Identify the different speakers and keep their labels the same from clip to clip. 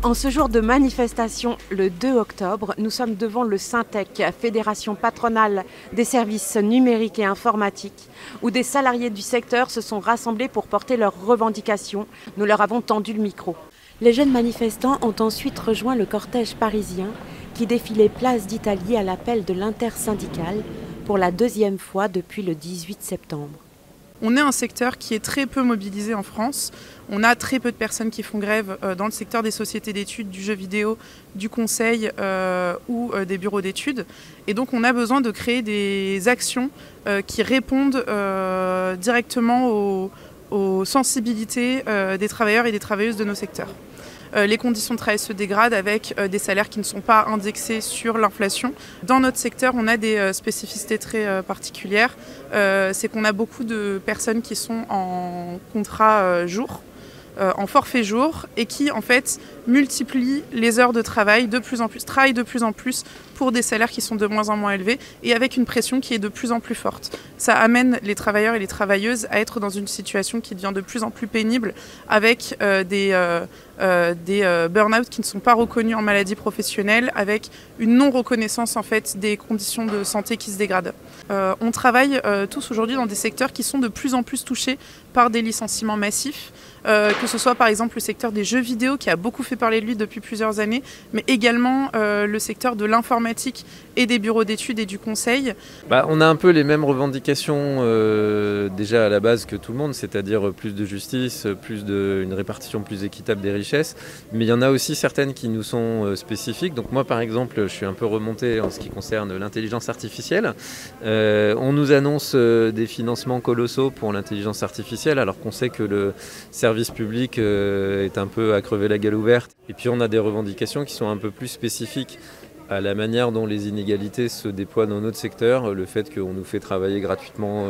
Speaker 1: En ce jour de manifestation, le 2 octobre, nous sommes devant le Syntec, Fédération patronale des services numériques et informatiques, où des salariés du secteur se sont rassemblés pour porter leurs revendications. Nous leur avons tendu le micro. Les jeunes manifestants ont ensuite rejoint le cortège parisien qui défilait place d'Italie à l'appel de l'intersyndicale pour la deuxième fois depuis le 18 septembre.
Speaker 2: On est un secteur qui est très peu mobilisé en France. On a très peu de personnes qui font grève dans le secteur des sociétés d'études, du jeu vidéo, du conseil ou des bureaux d'études. Et donc on a besoin de créer des actions qui répondent directement aux sensibilités des travailleurs et des travailleuses de nos secteurs. Les conditions de travail se dégradent avec des salaires qui ne sont pas indexés sur l'inflation. Dans notre secteur, on a des spécificités très particulières. C'est qu'on a beaucoup de personnes qui sont en contrat jour, en forfait jour, et qui en fait multiplient les heures de travail de plus en plus, travaillent de plus en plus pour des salaires qui sont de moins en moins élevés et avec une pression qui est de plus en plus forte. Ça amène les travailleurs et les travailleuses à être dans une situation qui devient de plus en plus pénible avec des burn-out qui ne sont pas reconnus en maladie professionnelle, avec une non-reconnaissance en fait des conditions de santé qui se dégradent. On travaille tous aujourd'hui dans des secteurs qui sont de plus en plus touchés par des licenciements massifs, que ce soit par exemple le secteur des jeux vidéo qui a beaucoup fait parler de lui depuis plusieurs années, mais également le secteur de l'informatique et des bureaux d'études et du conseil.
Speaker 3: On a un peu les mêmes revendications déjà à la base que tout le monde, c'est-à-dire plus de justice, une répartition plus équitable des richesses, mais il y en a aussi certaines qui nous sont spécifiques. Donc moi par exemple, je suis un peu remonté en ce qui concerne l'intelligence artificielle. On nous annonce des financements colossaux pour l'intelligence artificielle, alors qu'on sait que le service public est un peu à crever la gueule ouverte. Et puis on a des revendications qui sont un peu plus spécifiques à la manière dont les inégalités se déploient dans notre secteur, le fait qu'on nous fait travailler gratuitement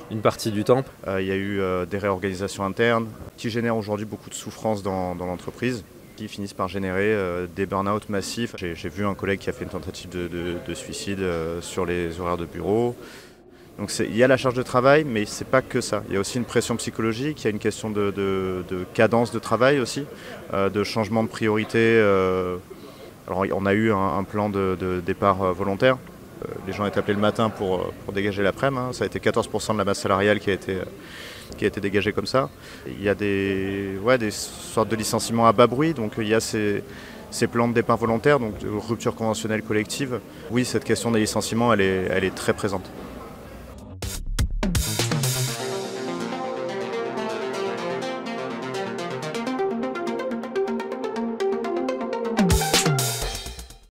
Speaker 3: une partie du temps.
Speaker 4: Il y a eu des réorganisations internes qui génèrent aujourd'hui beaucoup de souffrance dans l'entreprise, qui finissent par générer des burn-out massifs. J'ai vu un collègue qui a fait une tentative de suicide sur les horaires de bureau. Donc il y a la charge de travail, mais c'est pas que ça. Il y a aussi une pression psychologique, il y a une question de cadence de travail aussi, de changement de priorité. Alors on a eu un plan de départ volontaire. Les gens étaient appelés le matin pour dégager l'après-midi. Ça a été 14% de la masse salariale qui a été dégagée comme ça. Il y a des sortes de licenciements à bas bruit, donc il y a ces plans de départ volontaire, donc de rupture conventionnelle collective. Oui, cette question des licenciements, elle est très présente.